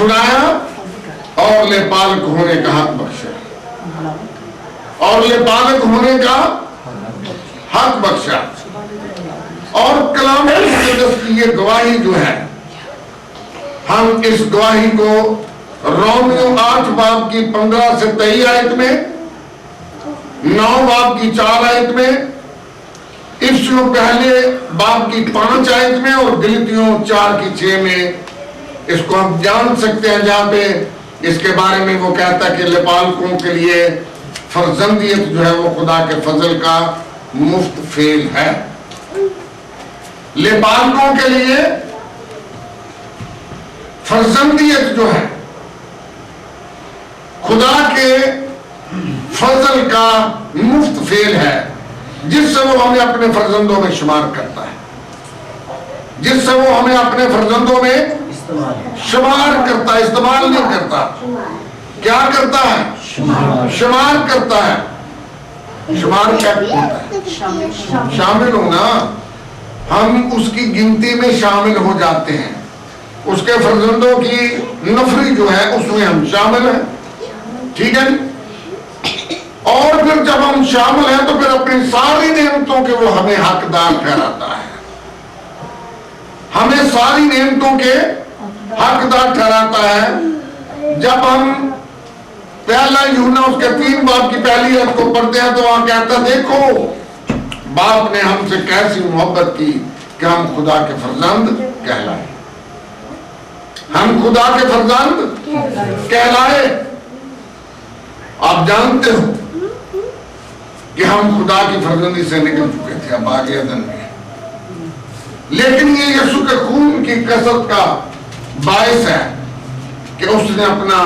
چھڑایا اور لے پالک ہونے کا حق بخشا، اور لے پالک ہونے کا حق بخشا۔ اور کلام مقدس کی یہ گواہی جو ہے، ہم اس گواہی کو رومیو 8 باب کی 15 سے 23 آیت میں، 9 باب کی 4 آیت میں، افسیوں پہلے باب کی 5 آیت میں، اور گلتیوں 4 کی 6 میں اس کو ہم جان سکتے ہیں، جہاں پہ اس کے بارے میں وہ کہتا ہے کہ لپالکوں کے لیے فرزندیت جو ہے وہ خدا کے فضل کا مفت فعل ہے۔ لپالکوں کے لیے فرزندیت جو ہے خدا کے فضل کا مفت فعل ہے، جس سے وہ ہمیں اپنے فرزندوں میں شمار کرتا ہے، جس سے وہ ہمیں اپنے فرزندوں میں شمار کرتا ہے، استعمال نہیں کرتا۔ کیا کرتا ہے؟ شمار کرتا ہے۔ شمار کیا ہوتا ہے؟ شامل ہونا۔ ہم اس کی گنتی میں شامل ہو جاتے ہیں، اس کے فرزندوں کی نفری جو ہے اس میں ہم شامل ہیں، ٹھیک ہے۔ اور پھر جب ہم شامل ہیں تو پھر اپنی ساری نعمتوں کے وہ ہمیں حقدار ٹھہراتا ہے، ہمیں ساری نعمتوں کے حقدار ٹھہراتا ہے۔ جب ہم پہلا یوحنا اس کے 3 باب کی پہلی آیت کو پڑھتے ہیں تو وہاں کہتا ہے، دیکھو باپ نے ہم سے کیسی محبت کی کہ ہم خدا کے فرزند کہلائے، ہم خدا کے فرزند کہلائے۔ آپ جانتے ہو کہ ہم خدا کی فرزندی سے نکل چکے تھے، اب آگے ادن میں، لیکن یہ یسوع کے خون کی کثرت کا باعث ہے کہ اس نے اپنا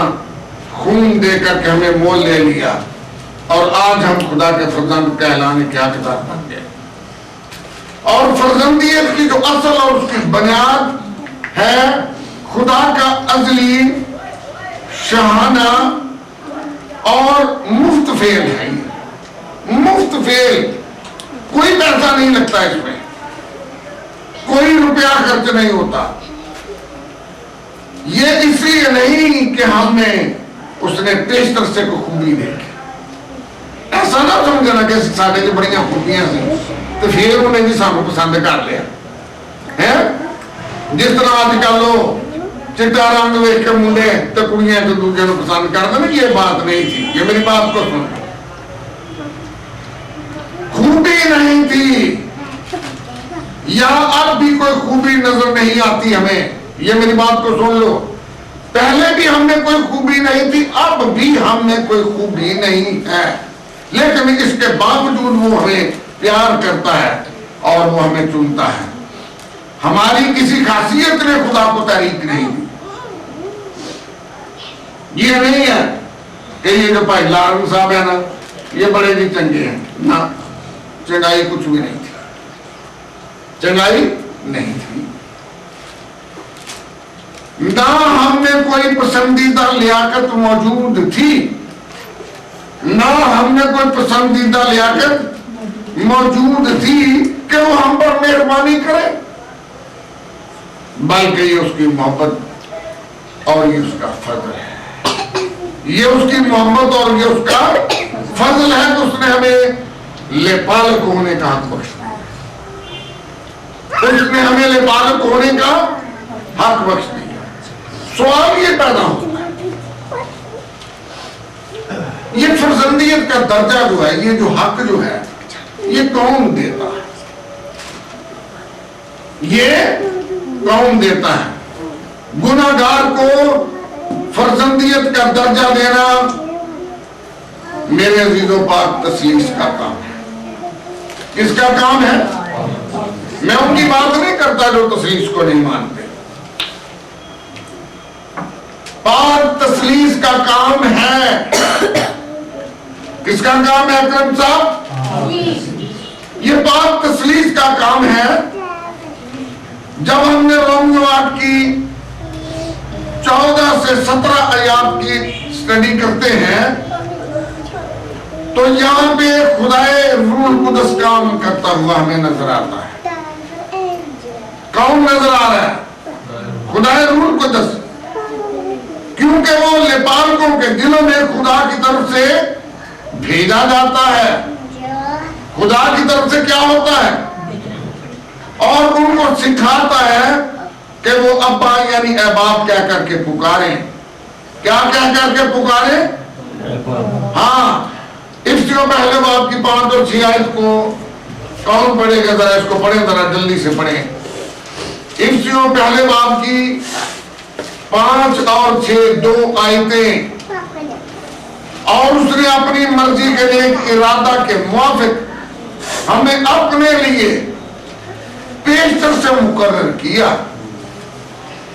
خون دے کر کے ہمیں مول لے لیا، اور آج ہم خدا کے فرزند کہلانے کے حقدار بن گئے۔ اور فرزندیت کی جو اصل اور اس کی بنیاد ہے خدا کا ازلی شاہانہ اور مفت فعل ہے۔ مفت فعل، کوئی پیسہ نہیں لگتا اس میں، کوئی روپیہ خرچ نہیں ہوتا۔ یہ اس لیے نہیں کہ ہمیں اس نے پیشتر سے کوئی خوبی دیکھی، ایسا نہ سمجھنا کہ سارے جو بڑی خوبیاں سی تو پھر انہیں بھی سانو پسند کر لیا ہے۔ جس طرح آج کل لو چٹا رنگ ویک کے منڈے تو کڑیاں جو دوسرے کو پسند کر دیں، یہ بات نہیں تھی۔ یہ میری بات کو سن، خوبی نہیں تھی، یا اب بھی کوئی خوبی نظر نہیں آتی ہمیں، یہ میری بات کو سن لو۔ پہلے بھی ہم میں کوئی خوبی نہیں تھی، اب بھی ہم میں کوئی خوبی نہیں ہے، لیکن اس کے باوجود وہ ہمیں پیار کرتا ہے اور وہ ہمیں چنتا ہے۔ ہماری کسی خاصیت نے خدا کو تحریک نہیں دی۔ یہ نہیں ہے کہ یہ جو بھائی لارن صاحب ہے نا یہ بڑے جی چنگے ہیں، نہ، چنگائی کچھ بھی نہیں تھی، چنگائی نہیں تھی۔ نہ ہم میں کوئی پسندیدہ لیاقت موجود تھی، نہ ہم میں کوئی پسندیدہ لیاقت موجود تھی کہ وہ ہم پر مہربانی کرے، بلکہ یہ اس کی محبت اور یہ اس کا فضل ہے۔ یہ اس کی محبت اور یہ اس کا فضل ہے کہ اس نے ہمیں لپالک ہونے کا حق بخش دیا، اس نے ہمیں لپالک ہونے کا حق بخش دیا۔ سوال یہ پیدا ہوتا ہے، یہ فرزندیت کا درجہ جو ہے، یہ جو حق جو ہے، یہ کون دیتا ہے؟ یہ کون دیتا ہے؟ گناہگار کو فرزندیت کا درجہ دینا میرے عزیز و پاک تسلیس کا کام ہے۔ کس کا کام ہے؟ میں ان کی بات نہیں کرتا جو تسلیس کو نہیں مانتے۔ پاک تسلیس کا کام ہے۔ کس کا کام ہے اکرم صاحب؟ یہ پاک تسلیس کا کام ہے۔ جب ہم نے رومیو 8 کی 14 سے 17 آیات کی اسٹڈی کرتے ہیں تو یہاں پہ خدائے روح القدس کام کرتا ہوا ہمیں نظر آتا ہے۔ کون نظر آ رہا ہے؟ خدائے روح القدس۔ پالکوں کے دلوں میں خدا کی طرف سے بھیجا جاتا ہے. خدا کی طرف سے کیا ہوتا ہے؟ اور ان کو سکھاتا ہے کہ وہ ابا یعنی اے باپ کہہ کر کے پکاریں. کیا کہہ کر کے پکاریں؟ ہاں. افسیوں پہلے باب کی 5 اور 6 آیت کو کون پڑھے گا؟ ذرا اس کو پڑھیں، ذرا جلدی سے پڑھیں. افسیوں پہلے باب کی 5 اور 6 2 آیتیں. اور اس نے اپنی مرضی کے نیک ارادہ کے موافق ہمیں اپنے لیے پیشتر سے مقرر کیا.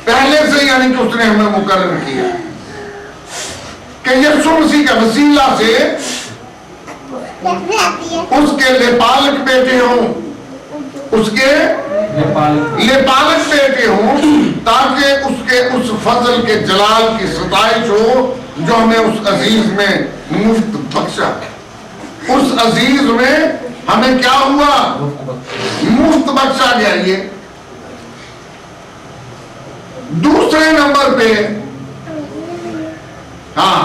پہلے سے یعنی کہ اس نے ہمیں مقرر کیا کہ یسوع مسیح کے وسیلہ سے اس کے لپالک بیٹے ہوں، اس کے لپالک بیٹے ہوں، تاکہ اس کے اس فضل کے جلال کی ستائش ہو جو ہمیں اس عزیز میں مفت بخشا. اس عزیز میں ہمیں کیا ہوا؟ مفت بخشا گیا. یہ دوسرے نمبر پہ، ہاں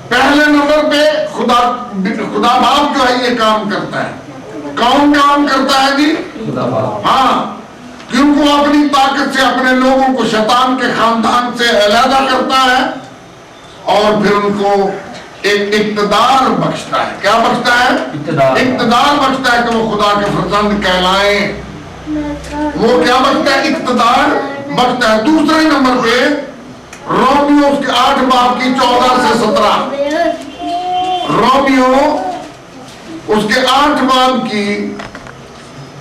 پہلے نمبر پہ خدا باپ جو ہے یہ کام کرتا ہے. کون کام کرتا ہے جی؟ خدا باپ. ہاں، کیونکہ وہ اپنی طاقت سے اپنے لوگوں کو شیطان کے خاندان سے علیحدہ کرتا ہے اور پھر ان کو ایک اقتدار بخشتا ہے. کیا بخشتا ہے؟ اقتدار بخشتا ہے کہ وہ خدا کے فرزند کہلائیں. وہ کیا بخشتا ہے؟ اقتدار بخشتا ہے. دوسرے نمبر پہ رومیو اس کے 8 باب کی 14 سے 17. رومیو اس کے 8 باب کی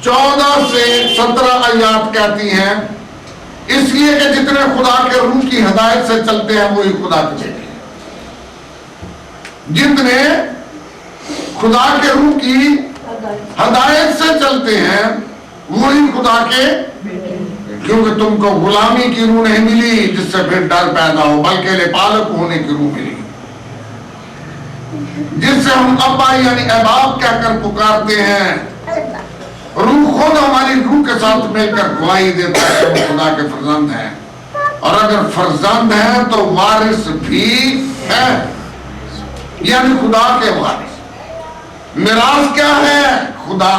14 سے 17 آیات کہتی ہیں اس لیے کہ جتنے خدا کے روح کی ہدایت سے چلتے ہیں وہی خدا کے بیٹے ہیں. جتنے خدا کے روح کی ہدایت سے چلتے ہیں وہی خدا کے، کیونکہ تم کو غلامی کی روح نہیں ملی جس سے پھر ڈر پیدا ہو، بلکہ لپالک ہونے کی روح ملی جس سے ہم ابا یعنی اے باپ کہہ کر پکارتے ہیں. روح خود ہماری روح کے ساتھ مل کر گواہی دیتا ہے کہ وہ خدا کے فرزند ہیں، اور اگر فرزند ہیں تو وارث بھی ہے، یعنی خدا کے وارث. میراث کیا ہے؟ خدا.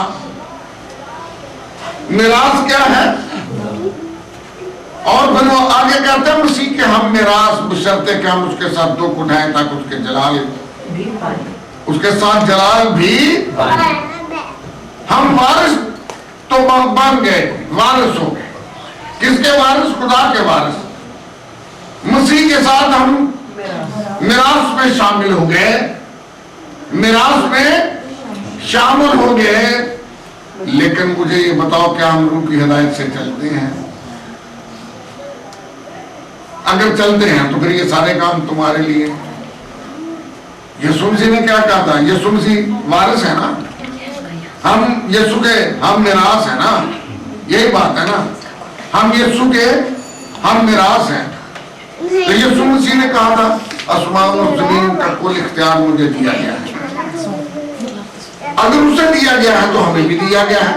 میراث کیا ہے؟ اور پھر وہ آگے کہتے ہیں مسیح کے ہم میراث بشرطے کہ ہم اس کے ساتھ دکھ اٹھائیں تاکہ اس کے جلال، اس کے ساتھ جلال بھی. ہم وارث تو بن گئے، وارث ہو گئے. کس کے وارث؟ خدا کے وارث. مسیح کے ساتھ ہم میراث میں شامل ہو گئے، میراث میں شامل ہو گئے. لیکن مجھے یہ بتاؤ کیا ہم روح کی ہدایت سے چلتے ہیں؟ اگر چلتے ہیں تو پھر یہ سارے کام تمہارے لیے. یسوع مسیح نے کیا کہا تھا؟ یسوع مسیح وارث ہے نا، ہم یسوع کے ہم میراث ہیں نا. یہی بات ہے نا، ہم یسوع کے ہم میراث ہیں. تو یسوع مسیح نے کہا تھا آسمان اور زمین کا کل اختیار مجھے دیا گیا ہے. اگر اسے دیا گیا ہے تو ہمیں بھی دیا گیا ہے.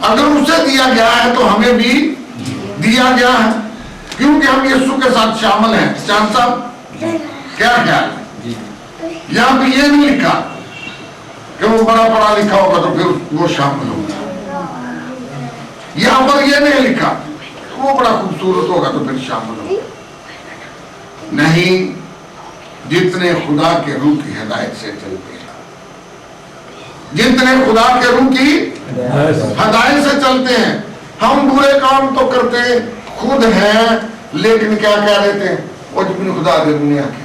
اگر اسے دیا گیا ہے تو ہمیں بھی دیا گیا ہے، کیونکہ ہم یسوع کے ساتھ شامل ہیں. چاند صاحب کیا خیال ہے؟ یہاں پہ یہ نہیں لکھا کہ وہ بڑا پڑھا لکھا ہوگا تو پھر وہ شامل ہوگا. یہاں پر یہ نہیں لکھا وہ بڑا خوبصورت ہوگا تو پھر شامل ہوگا. نہیں، جتنے خدا کے روح کی ہدایت سے چلتے ہیں، جتنے خدا کے روح کی ہدایت سے چلتے ہیں. ہم برے کام تو کرتے خود ہیں، لیکن کیا کہہ رہتے ہیں؟ اور جبن خدا دے دنیا کے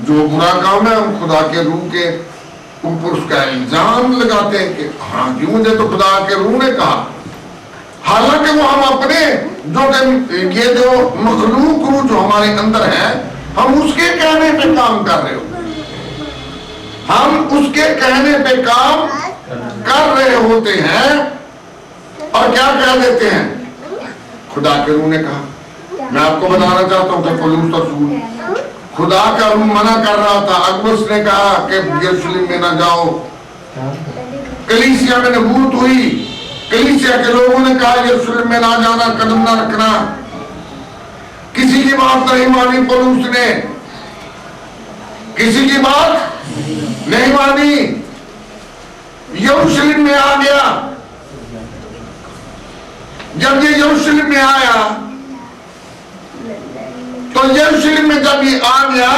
جو برا کام ہے ہم خدا کے روح کے اوپر اس کا الزام لگاتے ہیں کہ ہاں جی مجھے تو خدا کے روح نے کہا، حالانکہ وہ ہم اپنے یہ جو مخلوق روح جو ہمارے اندر ہے ہم اس کے کہنے پہ کام کر رہے ہوتے ہیں. ہم اس کے کہنے پہ کام کر رہے ہوتے ہیں اور کیا کہہ دیتے ہیں؟ خدا کے روح نے کہا. میں آپ کو بتانا چاہتا ہوں کہ پولس رسول خدا کا روح منع کر رہا تھا. اگبس نے کہا کہ یروشلم میں نہ جاؤ. کلیسیا میں نبوت ہوئی، کلیسیا کے لوگوں نے کہا یروشلم میں نہ جانا، قدم نہ رکھنا. کسی کی بات نہیں مانی پولس نے، کسی کی بات نہیں مانی، یروشلم میں آ گیا۔ جب یہ یروشلم میں آیا تو یروشلم میں جب یہ آ گیا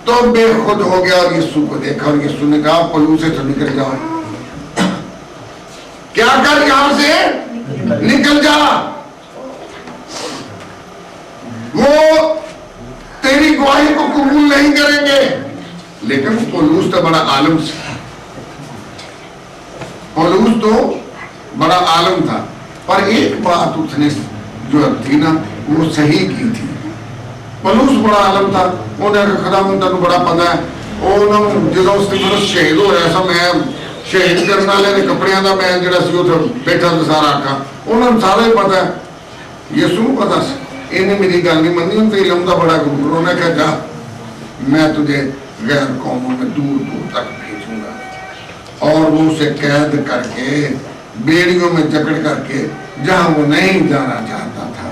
تو بے خود ہو گیا، اور یسوع کو دیکھا، اور یسوع نے کہا پولس سے تو نکل جاؤ، کیا کر یہاں سے نکل جا، وہ تیری گواہی کو قبول نہیں کریں گے۔ لیکن پولس تو بڑا عالم تھا، پولس تو بڑا عالم تھا، پر ایک بات اس نے جو تھی نا وہ صحیح کی تھی۔ پولس بڑا عالم تھا، انہیں کہ خداوند تینوں بڑا پتہ ہے، انہوں جدوں استفانوس شہید ہو رہا سا، میں شہید کرنے والے نے کپڑیاں دا میں جڑا سی اوتھے بیٹھا تے سارا آکھا، انہوں نے سارا ہی پتہ ہے، یسوع کو پتہ سی، انہیں میری گل نہیں منی، ان تے علم دا بڑا گرو، انہوں نے کہا جا میں تجھے غیر قوموں میں دور دور تک بھیجوں گا، اور وہ اسے قید کر کے بیڑیوں میں جکڑ کر کے جہاں وہ نہیں جانا چاہتا تھا۔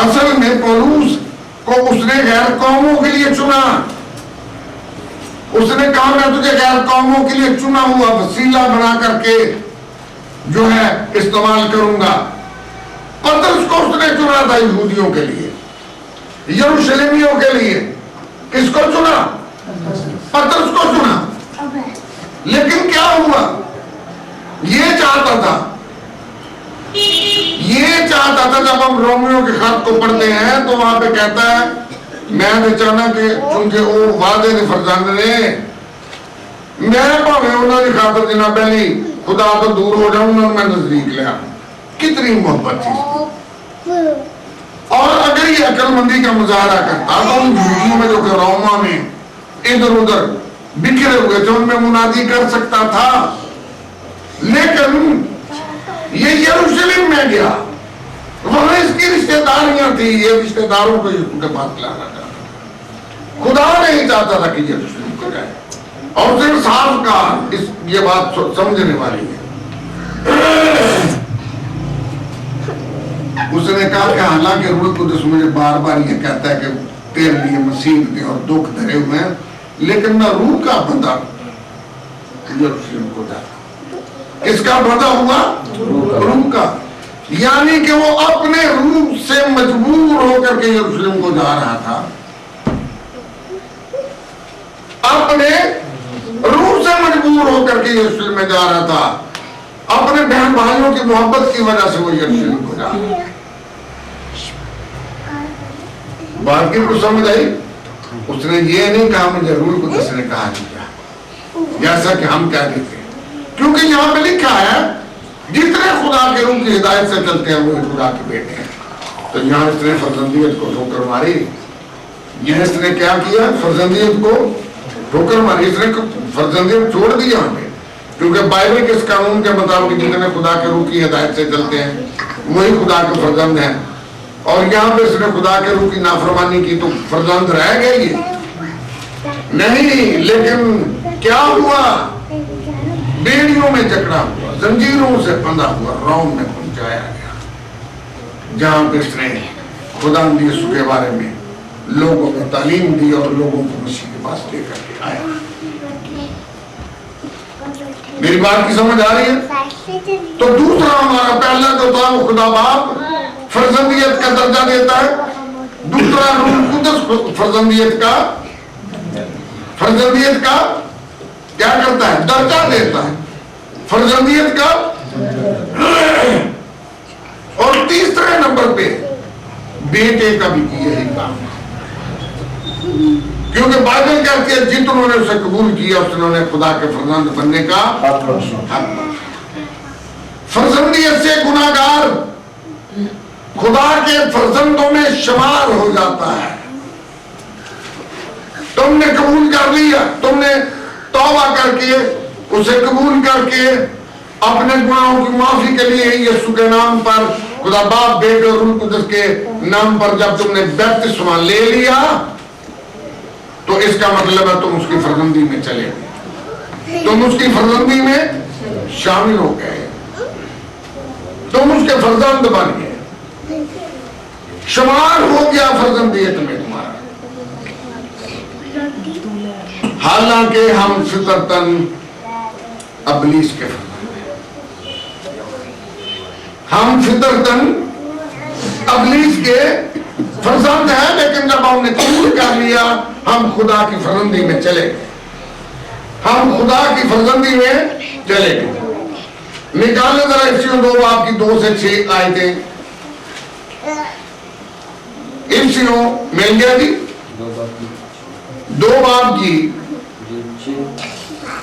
اصل میں پولس کو اس نے غیر قوموں کے لیے چنا، اس نے کہا میں تجھے غیر قوموں کے لیے چنا ہوا وسیلہ بنا کر کے جو ہے استعمال کروں گا۔ پترس کو اس نے چنا تھا یہودیوں کے لیے، یروشلمیوں کے لیے، کس کو چنا؟ پترس کو چنا۔ لیکن کیا ہوا؟ یہ چاہتا تھا جب ہم رومیوں کے خط کو پڑھتے ہیں تو وہاں پہ کہتا ہے میں نے چاہنا کہ چونکہ وہ وعدے نے فرزند نے میں پاوے انہوں نے خاطر جنا پہلی خدا تو دور ہو جاؤں، انہوں نے میں نزدیک لیا، کتنی محبت تھی۔ اور اگر یہ عقل مندی کا مظاہرہ کرتا تو ان یہودیوں میں جو کہ روما میں ادھر ادھر بکھرے ہوئے تھے ان میں منادی کر سکتا تھا، لیکن یہ یروشلم میں گیا، وہاں اس کی رشتہ داریاں تھی، یہ رشتہ داروں کو یسوع کے پاس لانا چاہتا، خدا نہیں چاہتا تھا کہ یروشلم کو جائے، اور پھر صاحب کا یہ بات سمجھنے والی ہے۔ اس نے کہا کہ حالانکہ روح القدس مجھے بار بار یہ کہتا ہے کہ تیرے لیے مصیبتیں اور دکھ دھرے ہوئے ہیں، لیکن میں روح کا بندہ یروشلم کو جاتا۔ کس کا بندہ ہوا؟ روح کا، یعنی کہ وہ اپنے روح سے مجبور ہو کر کے یروشلم کو جا رہا تھا، اپنے روح سے مجبور ہو کر کے یروشلم میں جا رہا تھا، اپنے بہن بھائیوں کی محبت کی وجہ سے وہ یروشلم کو جا رہا تھا۔ بات کی کو سمجھ آئی؟ اس نے یہ نہیں کہا مجھے روح القدس نے کہا نہیں، جیسا کہ ہم کہہ دیتے ہیں، کیونکہ یہاں پہ لکھا ہے جتنے خدا کے روح کی ہدایت سے چلتے ہیں وہ خدا کے بیٹے ہیں۔ تو یہاں اس نے فرزندیت کو ٹھوکر ماری، یہ اس نے کیا کیا؟ فرزندیت کو ٹھوکر ماری، اس نے فرزندیت چھوڑ دی یہاں پہ، کیونکہ بائبل کے اس قانون کے مطابق جتنے خدا کے روح کی ہدایت سے چلتے ہیں وہی خدا کے فرزند ہیں، اور یہاں پہ اس نے خدا کے روح کی نافرمانی کی تو فرزند رہ گئے یہ نہیں۔ لیکن کیا ہوا؟ بیڑیوں میں جکڑا ہوا، زنجیروں سے بندھا ہوا، روم میں پہنچایا گیا، جہاں پہ اس نے خدا یسوع کے بارے میں لوگوں کو تعلیم دی اور لوگوں کو مسیح کے پاس لے کر کے آیا۔ میری بات کی سمجھ آ رہی ہے؟ تو دوسرا ہمارا پہلا جو تھا وہ خدا باپ فرزندیت کا درجہ دیتا ہے، دوسرا روح القدس فرزندیت کا کیا کرتا ہے؟ درجہ دیتا ہے فرزندیت کا، اور تیسرے نمبر پہ بیٹے کا بھی یہی کام ہے، کیونکہ بائبل کہتی ہے جتنوں نے اسے قبول کیا انہوں نے خدا کے فرزند بننے کا حق پایا۔ فرزندیت سے گناہگار خدا کے فرزندوں میں شمار ہو جاتا ہے۔ تم نے قبول کر لیا، تم نے توبہ کر کے اسے قبول کر کے اپنے گناہوں کی معافی کے لیے یسوع کے نام پر، خدا باپ بیٹے اور روح القدس کے نام پر جب تم نے بپتسمہ لے لیا تو اس کا مطلب ہے تم اس کی فرزندی میں چلے گئے، تم اس کی فرزندی میں شامل ہو گئے، تم اس کے فرزند بن گئے۔ شمار ہو گیا فرزندیت میں تمہارا، حالانکہ ہم فطرتاً ابلیس کے فرزند ہیں، ہم فطرتاً ابلیس کے فرزند ہیں، لیکن جب ہم نے قبول کر لیا ہم خدا کی فرزندی میں چلے گئے، ہم خدا کی فرزندی میں چلے گئے۔ نکالے ذرا افسیوں 2 باب کی 2 سے 6 آیتیں، افسیوں مل گیا جی 2 باب کی،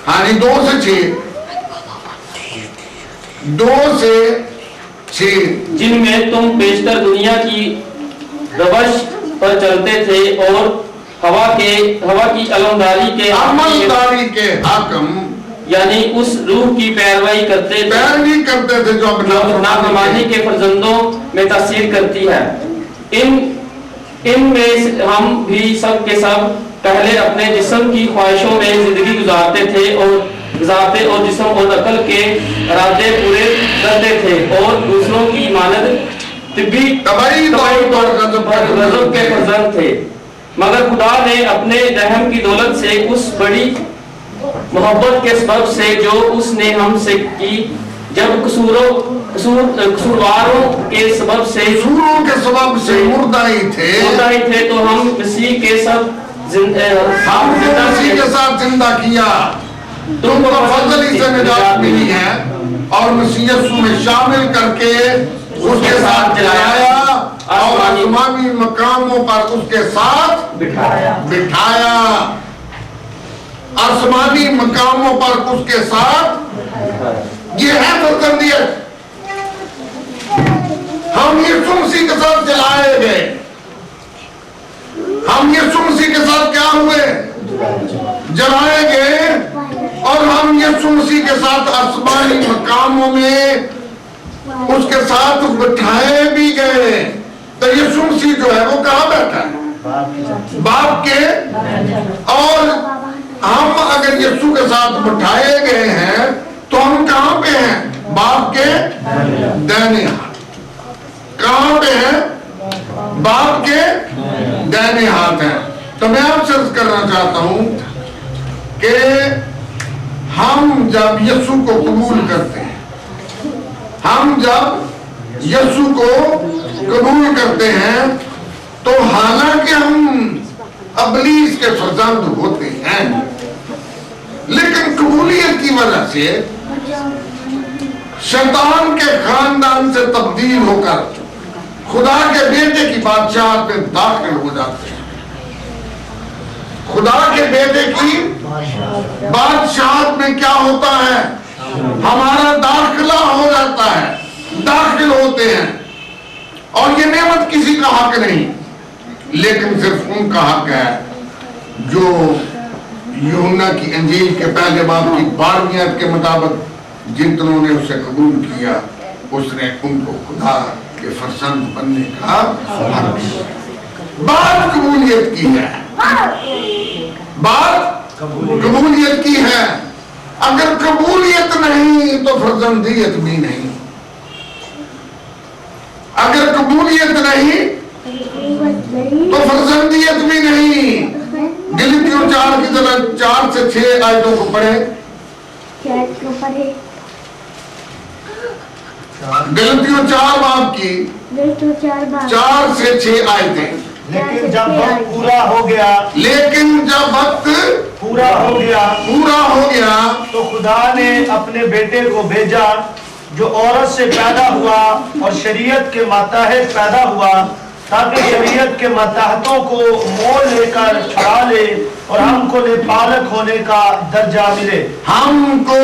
ہاں جی 2 سے 6، 2 سے 6، جن میں تم بیشتر دنیا کی روش پر چلتے تھے اور ہوا کی علمداری کے حاکم یعنی اس روح کی پیروی کرتے تھے جو نافرمانی کے فرزندوں میں تاثیر کرتی ہے۔ ان میں ہم بھی سب کے سب پہلے اپنے جسم کی خواہشوں میں زندگی گزارتے اور جسم اور عقل کے ارادے پورے کرتے تھے اور دوسروں کی مانند طبعی طور پر غضب کے فرزند تھے، مگر خدا نے اپنے رحم کی دولت سے اس بڑی محبت کے سبب سے جو اس نے ہم سے کی، جب قصورواروں کے سبب سے مردہ ہی تھے تو ہم مسیح کے ساتھ زندہ کیا، تم کو فضل ہی سے نجات ملی ہے اور مسیح یسوع میں شامل کر کے اس کے ساتھ جلایا اور آسمانی مقاموں پر اس کے ساتھ بٹھایا، آسمانی مقاموں پر اس کے ساتھ، یہ ہے فرزندیت۔ ہم یسوع مسیح کے ساتھ جلائے گئے، ہم یسوع مسیح کے ساتھ کیا ہوئے؟ جلائے گئے، اور ہم یسوع مسیح کے ساتھ آسمانی مقاموں میں اس کے ساتھ بٹھائے بھی گئے۔ تو یسوع مسیح جو ہے وہ کہاں بیٹھا ہے؟ باپ کے، اور ہم اگر یسوع کے ساتھ بٹھائے گئے ہیں تو ہم کہاں پہ ہیں؟ باپ کے دائیں ہاتھ۔ کہاں پہ ہیں؟ باپ کے دائیں ہاتھ ہیں۔ تو میں آپ سے عرض کرنا چاہتا ہوں کہ ہم جب یسوع کو قبول کرتے ہیں، ہم جب یسوع کو قبول کرتے ہیں تو حالانکہ ہم ابلیس کے فرزند ہوتے ہیں، لیکن قبولیت کی وجہ سے شیطان کے خاندان سے تبدیل ہو کر خدا کے بیٹے کی بادشاہت میں داخل ہو جاتے ہیں۔ خدا کے بیٹے کی بادشاہت میں کیا ہوتا ہے؟ ہمارا داخلہ ہو جاتا ہے، داخل ہوتے ہیں، اور یہ نعمت کسی کا حق نہیں، لیکن صرف ان کا حق ہے جو یوحنا کی انجیل کے پہلے باب کی 12ویں آیت کے مطابق جنہوں نے اسے قبول کیا، اس نے ان کو خدا کے فرزند بننے کا حق دیا۔ بات قبولیت کی ہے، بات قبولیت کی ہے۔ اگر قبولیت نہیں تو فرزندیت بھی نہیں، اگر قبولیت نہیں تو فرزندیت بھی نہیں۔ گلتیوں 4 کی طرح 4 سے 6 آیتوں کو پڑھیں۔ گلتیوں 4 باب کی 4 سے 6 آیتیں۔ لیکن جب وقت پورا ہو گیا تو خدا نے اپنے بیٹے کو بھیجا جو عورت سے پیدا ہوا اور شریعت کے ماتحت پیدا ہوا، تاکہ شریعت کے ماتحتوں کو مول لے کر چھڑا لے اور ہم کو لے پالک ہونے کا درجہ ملے۔ ہم کو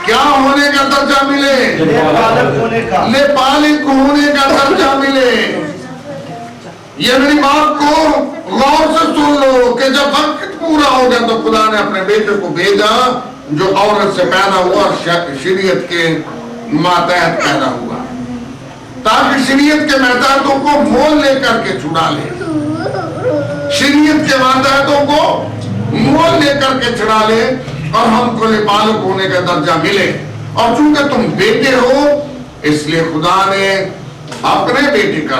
کیا ہونے کا درجہ ملے؟ لے پالک ہونے کا، لے پالک ہونے کا درجہ ملے۔ یہ میری بات کو غور سے سن لو کہ جب وقت پورا ہو گیا تو خدا نے اپنے بیٹے کو بھیجا جو عورت سے پیدا ہوا، شریعت کے ماتحت پیدا ہوا، تاکہ شریعت کے ماتحتوں کو مول لے کر کے چھڑا لے، شریعت کے ماتحتوں کو مول لے کر کے چھڑا لے اور ہم کو لے پالک ہونے کا درجہ ملے۔ اور چونکہ تم بیٹے ہو، اس لیے خدا نے اپنے بیٹے کا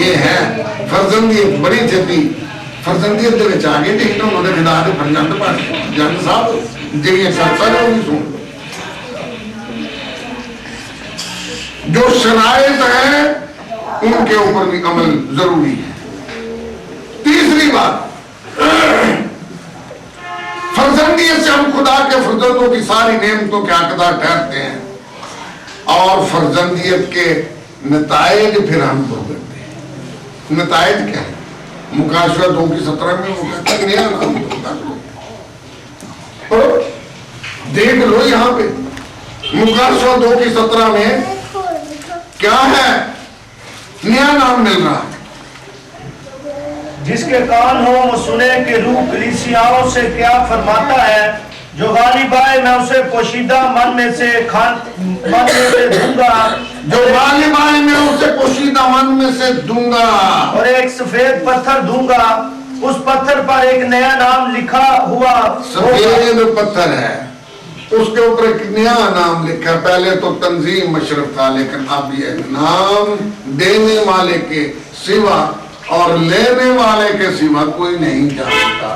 یہ ہے فرزندیت بڑی چھتی فرزندیت دے وچ آگے تے انہوں نے خدا دے فرزند پر جنگ صاحب جڑی سرسا نہیں سن جو شرائط ہیں ان کے اوپر بھی عمل ضروری ہے. تیسری بات فرزندیت سے ہم خدا کے فرزندوں کی ساری نعمتوں کے حقدار ٹھہرتے ہیں اور فرزندیت کے نتائج پھر ہم بھوگتے ہیں. نتائج کیا ہے؟ مکاشفہ 2:17 میں وہ کہتا ہے نیا نام اور دیکھ لو یہاں پہ مکاشفہ 2:17 میں کیا ہے؟ نیا نام مل رہا ہے. جس کے کان ہو وہ سنے کہ روح کلیسیاؤں سے کیا فرماتا ہے. جو غالب آئے میں اسے پوشیدہ من میں سے دوں گا. جو غالب آئے میں اسے پوشیدہ من میں سے دوں گا اور ایک سفید پتھر دوں گا. اس پتھر پر ایک نیا نام لکھا ہوا. سفید پتھر ہے اس کے اوپر ایک نیا نام لکھا. پہلے تو تنظیم مشرف تھا لیکن اب یہ نام دینے والے کے سوا اور لینے والے کے سوا کوئی نہیں جانتا.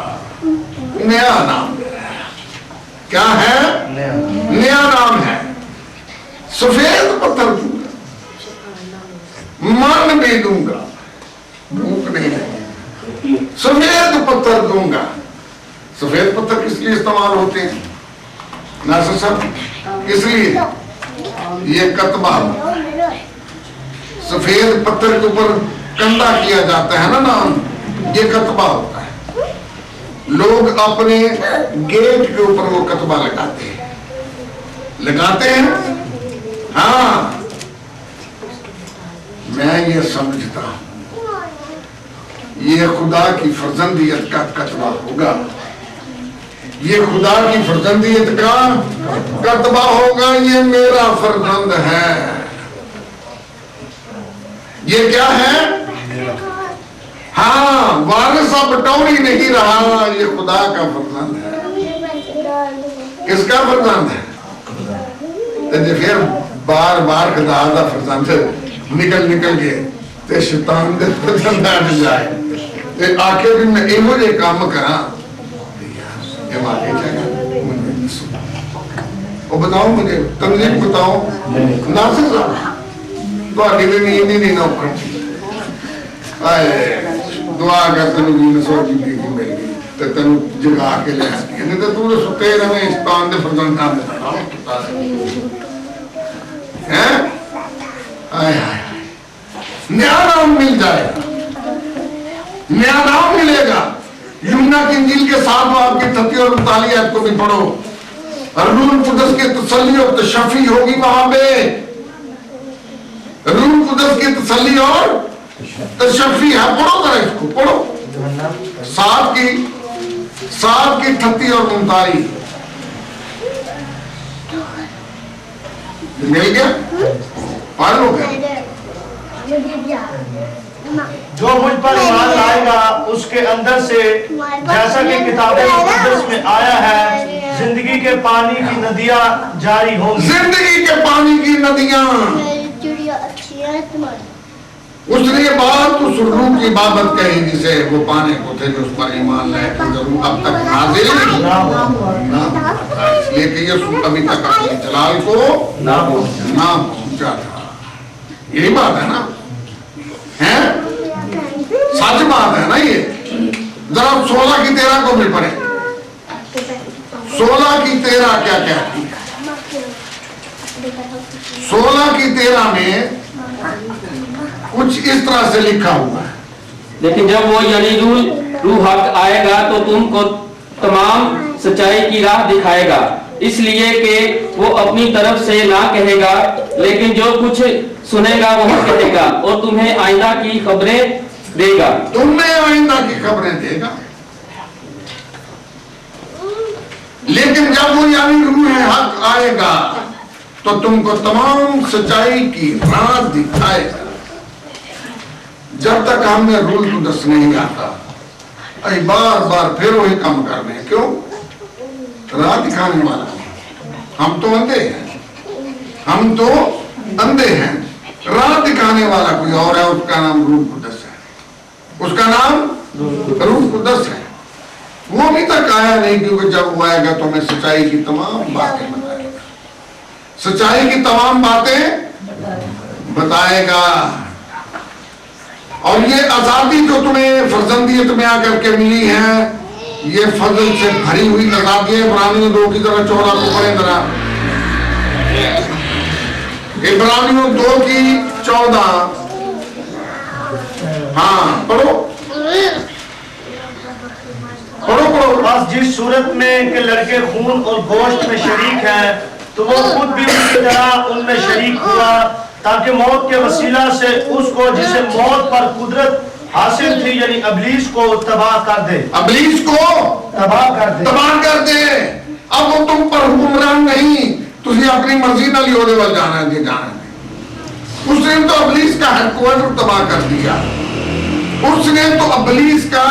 نیا نام کیا ہے؟ نیا نام ہے. سفید پتھر دوں گا من بھی دوں گا بھوک نہیں لگے. سفید پتھر دوں گا. سفید پتھر کس لیے استعمال ہوتے ہیں ناصر صاحب؟ اس لیے یہ کتبہ سفید پتھر کے اوپر کندا کیا جاتا ہے نا نام یہ کتبہ ہوتا ہے. لوگ اپنے گیٹ کے اوپر وہ کتبہ لگاتے ہیں. ہاں میں یہ سمجھتا ہوں یہ خدا کی فرزندیت کا کتبہ ہوگا. یہ خدا کی فرزندیت کا کتبہ ہوگا. یہ میرا فرزند ہے. یہ کیا ہے؟ ہاں وارث اب بٹوری نہیں رہا. یہ خدا کا فرزند ہے. کس کا فرزند ہے؟ پھر بار بار خدا دا فرزند نکل کے تے شیطان دے فرزند آ جائے آکے بھی میں ایہو جے کام کراں. وہ بتاؤ مجھے تنظیم بتاؤ ناصر صاحب تھوڑی بھی نیند ہی نہیں نوکر دعا کر تینوں جی نسو جی مل گئی تو تینوں جگا کے لے آتی ہے تو تو ستے رہے اسپان دے فرزند نام نیا نام مل جائے گا. نیا نام ملے گا. یوحنا کی انجیل کے 7 باب کی 38 اور 39 آیت کو بھی پڑھو. روح القدس کی تسلی اور تشفی ہوگی وہاں پہ. روح القدس کی تسلی اور تشفی ہے. پڑھو ذرا اس کو پڑھو 7 کی 38 اور 39 مل گیا. پڑھ لو گیا. جو مجھ پر ایمان لائے گا اس کے اندر سے جیسا کہ کتاب مقدس میں آیا ہے زندگی کے پانی کی ندیاں جاری ہوں گی. زندگی کے پانی کی ندیاں. اس نے یہ بات اس روح کی بابت کہی جسے وہ پانے کو تھے جو اس پر ایمان لائے تھے ضرور اب تک نازل نہیں اس لیے کہ یہ ابھی تک اپنی جلال کو نہ پہنچا تھا. یہی بات ہے نا سچ بات ہے نا. یہ ذرا 16 کی 13 کو بھی پڑھیں. 16 کی 13 کیا کہتی ہے؟ 16 کی 13 میں کچھ اس طرح سے لکھا ہوا ہے. لیکن جب وہ یعنی روح حق آئے گا تو تم کو تمام سچائی کی راہ دکھائے گا. اس لیے کہ وہ اپنی طرف سے نہ کہے گا لیکن جو کچھ سنے گا وہ کہے گا اور تمہیں آئندہ کی خبریں دے گا. تمہیں آئندہ کی خبریں دے گا. لیکن جب وہ یعنی روح حق آئے گا تو تم کو تمام سچائی کی راہ دکھائے گا. جب تک ہم نے روح القدس نہیں آتا بار بار پھر وہی کام کر رہے ہیں. کیوں؟ راہ دکھانے والا. ہم تو اندھے ہیں. راہ دکھانے والا کوئی اور ہے، اس کا نام روح قدس ہے، اس کا نام روح قدس ہے۔ وہ ابھی تک آیا نہیں، کیونکہ جب وہ آئے گا تو ہمیں سچائی کی تمام باتیں بتائے گا، سچائی کی تمام باتیں بتائے گا۔ اور یہ آزادی جو تمہیں فرزندیت میں آ کر کے ملی ہے، یہ فضل سے بھری ہوئی آزادی ہے۔ عبرانیوں 2 کی ذرا 14 کو پڑھیں ذرا، عبرانیوں 2 کی 14، ہاں پڑھو پڑھو پڑھو۔ بس جس صورت میں کہ لڑکے خون اور گوشت میں شریک ہیں تو وہ خود بھی ان کی طرح ان میں شریک ہوا، تاکہ موت کے وسیلہ سے اس کو جسے موت پر قدرت حاصل تھی یعنی ابلیس کو تباہ کر دے، ابلیس کو تباہ کر دے۔ تباہ کر دے۔ اب وہ تم پر حکمران نہیں، تجھے اپنی مرضی نہ لیو دے بل جانا ہے، جانا ہے۔ اس نے تو ابلیس کا ہیڈ کوارٹر تباہ کر دیا، اس نے تو ابلیس کا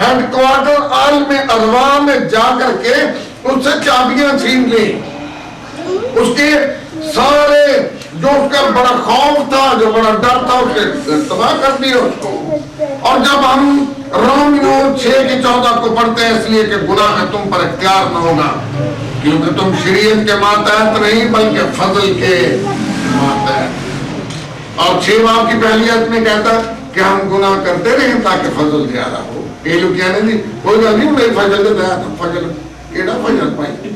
ہیڈ کوارٹر عالم ارواح میں جا کر کے اس سے چابیاں چھین لی، اس کے سارے جو اس کا بڑا خوف تھا، جو بڑا ڈر تھا، اسے تباہ کر دیا اس کو۔ اور جب ہم رومیو 6 کی 14 کو پڑھتے ہیں، اس لیے کہ گناہ تم پر اختیار نہ ہوگا، کیونکہ تم شریعت کے ماتحت نہیں بلکہ فضل کے ماتحت۔ اور 6 باب کی پہلی آیت میں کہتا کہ ہم گناہ کرتے رہیں تاکہ فضل زیادہ ہو۔ یہ لوگ کہنے دی کوئی گل نہیں، میری فضل دے دیا تھا، فضل کیڑا فضل پائی،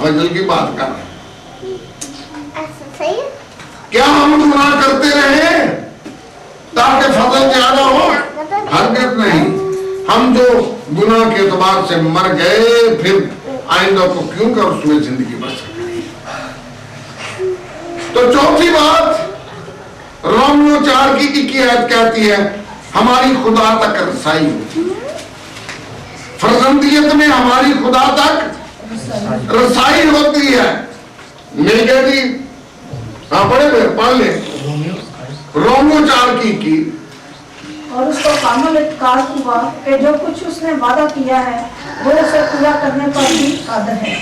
فضل کی بات کر رہے ہیں۔ کیا ہم گناہ کرتے رہے تاکہ فضل زیادہ ہو؟ ہرگز نہیں۔ ہم جو گناہ کے اعتبار سے مر گئے، پھر آئندہ کو کیوں کر اس میں زندگی بچ سکے۔ تو چوتھی بات رومیو 4 کی 21 آیت کہتی ہے ہماری خدا تک رسائی ہوتی ہے، فرزندیت میں ہماری خدا تک رسائی ہوتی ہے۔ مل گئے جی، ہاں پڑھے پھر پڑھ لیں رومیو 4 کی 21۔ اور اس کو کامل اعتقاد ہوا کہ جو کچھ اس نے وعدہ کیا ہے وہ اسے پورا کرنے پر بھی قادر ہے۔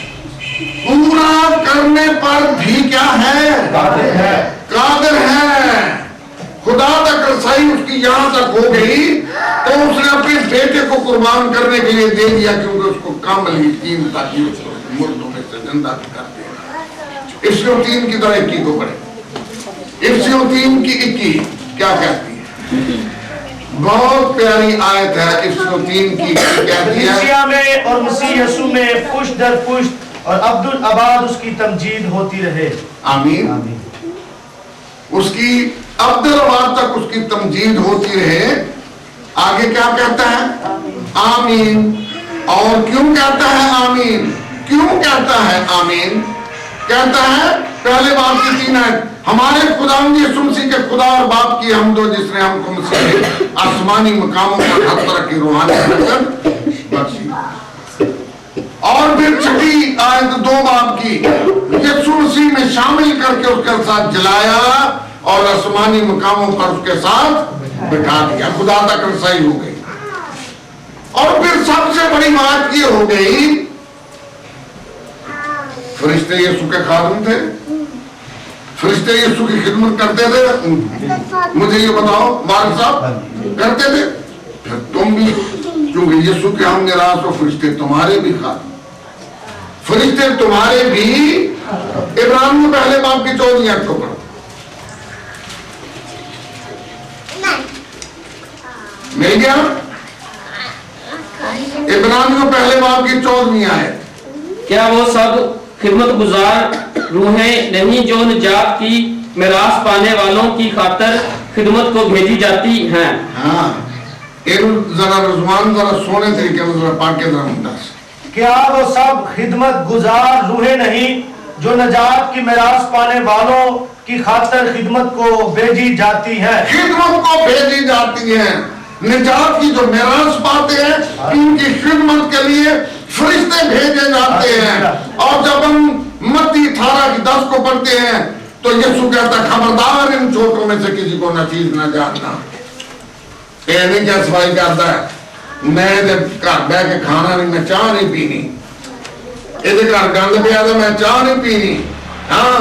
پورا کرنے پر بھی کیا ہے؟ قادر ہے۔ قادر ہے۔ خدا تک رسائی اس کی یہاں تک ہو گئی تو اس نے اپنے بیٹے کو قربان کرنے کے لیے دے دیا، کیونکہ اس کو کامل یقین تھا کہ اس کو مردوں میں سے زندہ بھی کر دے گا۔ افسیوں 3 کی طرح 21 کو پڑھیں، افسیوں 3 کی 21 کیا کہتی ہے؟ بہت پیاری آیت ہے، افسیوں 3 کی کہتی ہے کلیسیا میں اور مسیح یسوع میں پشت در پشت اور عبدالآباد اس کی تمجید ہوتی رہے۔ آمین۔ اس کی عبدالآباد تک اس کی تمجید ہوتی رہے۔ آگے کیا کہتا ہے؟ آمین۔ اور کیوں کہتا ہے آمین؟ کیوں کہتا ہے آمین؟ کہتا ہے پہلے باب کی 3 آیت، ہمارے خداوند یسوع مسیح کے خدا اور باپ کی حمد ہو جس نے ہم کو مسیح آسمانی مقاموں پر ہر طرح کی روحانی برکت بخشی۔ اور پھر 6 آیت 2 باب کی، یسوع مسیح میں شامل کر کے اس کے ساتھ جلایا اور آسمانی مقاموں پر اس کے ساتھ بٹھا دیا، خدا تک رسائی ہو گئی۔ اور پھر سب سے بڑی بات یہ ہو گئی، فرشتے یسوع کے خادم تھے، فرشتے یسوع کی خدمت کرتے تھے، مجھے یہ بتاؤ مالک صاحب کرتے تھے، پھر تم بھی، کیونکہ یسوع کے ہم میراث و فرشتے تمہارے بھی خادم، فرشتے تمہارے بھی۔ عبرانیوں پہلے باب کی 14 آیت کو پڑھو، مل گیا؟ عبرانیوں پہلے باب کی 14 آیت۔ کیا وہ سب خدمت گزار روحیں نہیں جو نجات کی میراث پانے والوں کی خاطر خدمت کو بھیجی جاتی ہیں؟ ہاں، ذرا رضوان ذرا سونے طریقے میں ذرا پاک کے ذرا مندرس۔ کیا وہ سب خدمت گزار روحیں نہیں جو نجات کی میراث پانے والوں کی خاطر خدمت کو بھیجی جاتی ہیں؟ خدمت کو بھیجی جاتی ہیں، نجات کی جو میراث پاتے ہیں ان کی خدمت کے لیے فرشتے بھیجے جاتے ہیں۔ اور جب ہم متی 18 کی 10 کو پڑھتے ہیں تو یسوع کہتا ہے خبردار ان چھوٹوں میں سے کسی کو نچیز نہ جاننا۔ یہ نہیں کیا صفائی کرتا ہے، میں جب گھر بہ کے کھانا نہیں، میں چاہ نہیں پینی، یہ گھر گند پیا تو میں چاہ نہیں پینی، ہاں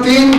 3